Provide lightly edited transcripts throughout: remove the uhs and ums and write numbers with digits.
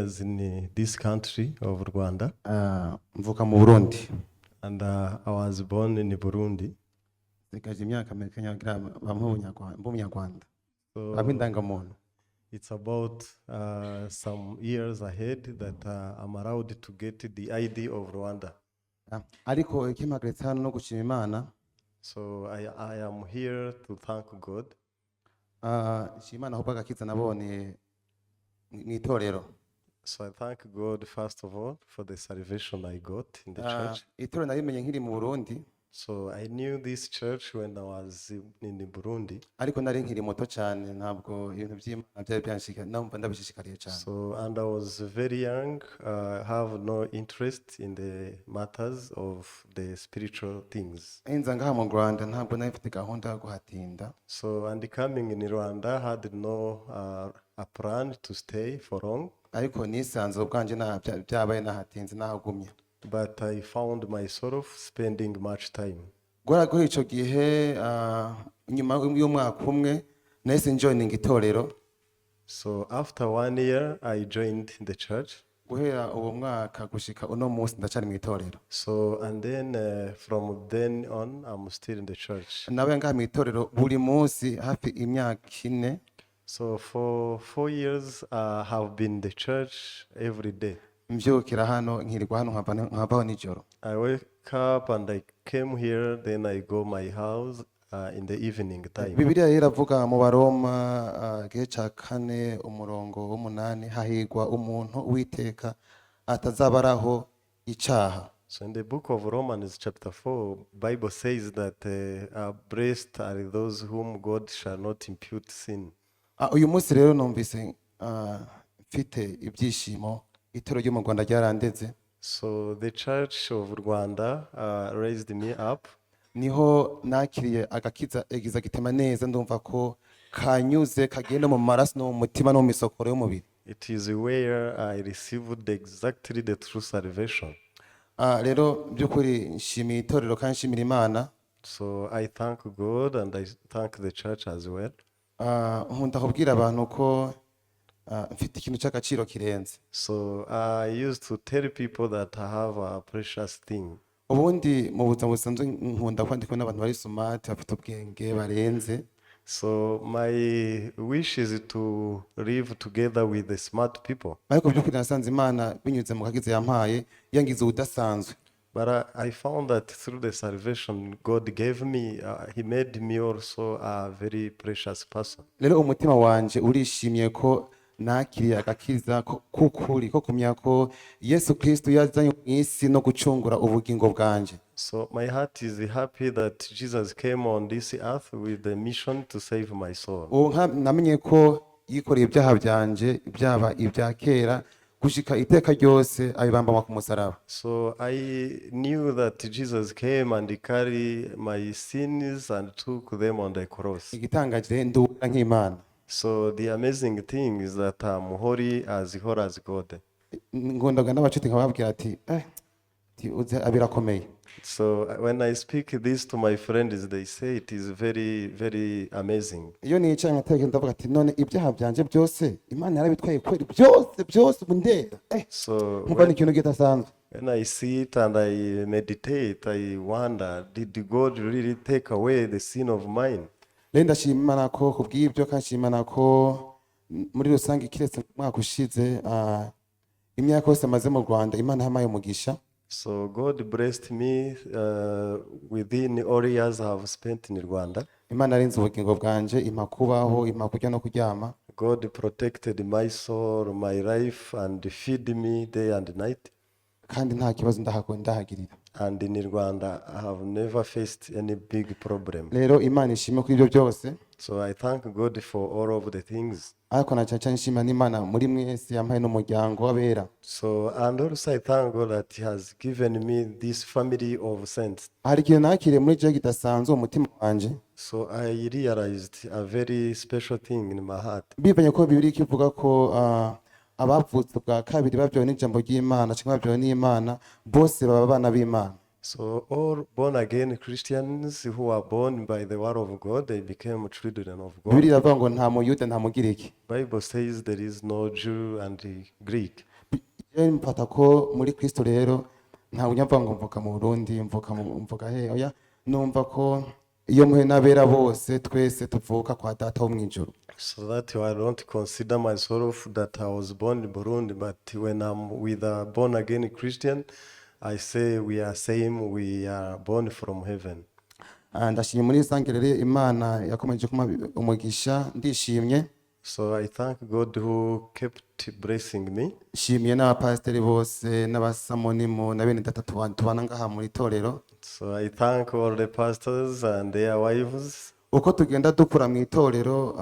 years in this country of Rwanda, mvuka mu Burundi and I was born in Burundi. sikaje imyaka mekanyagira b'umunyarwanda So ab'indangamuntu. it's about some years ahead that I'm allowed to get the ID of Rwanda. Ariko ikimpagaritse hano no gushima Imana. So I am here to thank God. Nshima Imana ahubwo agakiza nabonye mw'itorero. So I thank God first of all for the salvation I got in the church. Itorero narimenye nkiri mu Burundi. So I knew this church when I was in Burundi. Ariko nari nkiri muto cyane ntabwo ibintu by'Imana byari byanshika numva ndabishishikariye cyane. So and I was very young, have no interest in the matters of the spiritual things. Enza ngaha mu Rwanda ntabwo nari mfite gahunda yo guhatinda. So and coming in Rwanda had no a plan to stay for long. Ariko nisanze ubwanje byabaye nahatinze nahagumye. But I found myself spending much time. Guhera ico gihe nyuma y'umwaka umwe nahise joining itorero. So after 1 year I joined the church. Guhera uwo mwaka gushika uno munsi ndacari mu itorero. So and then from then on I'm still in the church. Nawe ngaha mu itorero buri munsi hafi imyaka 4. So for 4 years I have been in the church every day. Mvyukira hano nkirirwa hano nkavaho nijoro. I wake up and I came here, then I go my house in the evening time. Bibiliya iravuga mu Baroma gihe ca 4 umurongo w'8 hahigwa umuntu Uwiteka atazabaraho icaha. So in the book of Romans chapter 4, Bible says that blessed are those whom God shall not impute sin. Uyu munsi rero numvise mfite ibyishimo itoro ryo mu Rwanda ryarandeze. So the church of Rwanda raised me up. Niho nakiriye agakiza egiza gitema neza ndumva ko kanyuze kagenda mu maraso no mu mutima no mu misokoro y'umubiri. It is where I received exactly the true salvation. Rero byukuri nshimiye itorero kandi nshimira Imana. So I thank God and I thank the church as well. Nkunda kubwira abantu ko mfite ikintu cy'agaciro kirenze. So I used to tell people that I have a precious thing. Ubundi mu buzima busanzwe nkunda kwandika n'abantu bari smart bafite ubwenge barenze. So my wish is to live together with the smart people. Ariko byukuri nasanze Imana binyuze mu kagize yampaye yangize udasanzwe. But I found that through the salvation God gave me, He made me also a very precious person. Rero umutima wanje urishimye ko nakiriye agakiza kukuri ko kumya ko Yesu Kristo yazanye mu isi no gucungura ubugingo bwanje. So my heart is happy that Jesus came on this earth with the mission to save my soul. Namenye ko yikoreye ibyaha byanje byaba ibya kera gushika iteka ryose ayibamba ku musaraba. So I knew that Jesus came and he carried my sins and took them on the cross. Igitangaje ndura nk'Imana. So the amazing thing is that I'm holy as God. Ngondaga n'abacuti nkababwira ati uze abirakomeye. So when I speak this to my friends, they say it is very, very amazing. Iyo nicaye ngateke ndavuga ati none ibyaha byanje byose Imana yarabitwaye kweri byose bundera. So nkumva ni ikintu gidasanzwe. When I sit and I meditate, I wonder, did God really take away the sin of mine? Rero ndashimana ko kubw'ibyo kanshimana ko muri rusange kiretse mwaka ushize imyaka yose maze mu Rwanda Imana yamaye umugisha. So God blessed me within all years I have spent in Rwanda. Imana arinze ubugingo bwanje impa kubaho impa kurya no kuryama. God protected my soul, my life and feed me day and night. Kandi nta kibazo ndahagirira. And in Rwanda I have never faced any big problem. Rero Imana ishimwe kuri ibyo byose. So I thank God for all of the things. Ariko nacaca nshima n'Imana muri mwese yampaye n'umuryango w'abera. So and also I thank God that He has given me this family of saints. Hari ikintu nakiriye muri je gidasanzwe umutima wanje. So I realized a very special thing in my heart. Bivanye ko Bibiliya ikivuga ko abavutse bwa kabiri babyawe n'ijambo ry'Imana cyangwa babyawe n'Imana bose baba abana b'Imana. So all born again Christians who are born by the word of God, they became children of God. Bibiliya iravuga ngo nta muyuda nta mugiriki. Bible says there is no Jew and Greek. Je mfata ko muri Kristo rero nta unyava ngo mvuka mu Burundi mvuka he oya numva ko iyo muhe n'abera bose twese tuvuka kwa data wo mwijuru. So that I don't consider myself that I was born in Burundi, but when I'm with a born again Christian, I say we are same, we are born from heaven. Ndashimye muri rusange rero Imana yakomeje kuma umugisha ndishimye. So I thank God who kept blessing me. Shimiye n'abapasiteri bose n'abasamonimo na bene data tubana ngaha muri torero. So I thank all the pastors and their wives. Uko tugenda dukura mu itorero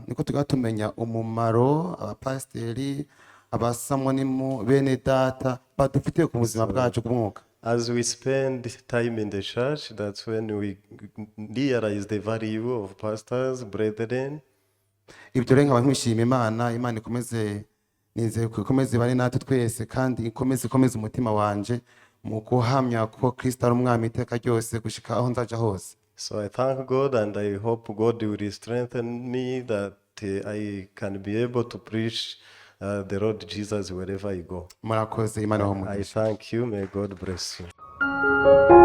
niko tugenda tumenya umumaro abapasiteri abasamonimo bene data badufitiye ku buzima bwacu bw'umwuka. As we spend time in the church, that's when we realize the value of pastors, brethren. Ibyo rero nkaba nkwishima Imana ikomeze bari natwe twese kandi ikomeze umutima wanje mu guhamya ko Kristo ari umwami iteka ryose gushika aho nzaja hose. So I thank God and I hope God will strengthen me that I can be able to preach the Lord Jesus wherever I go. Murakoze Imana I bamugisha. thank you. May God bless you.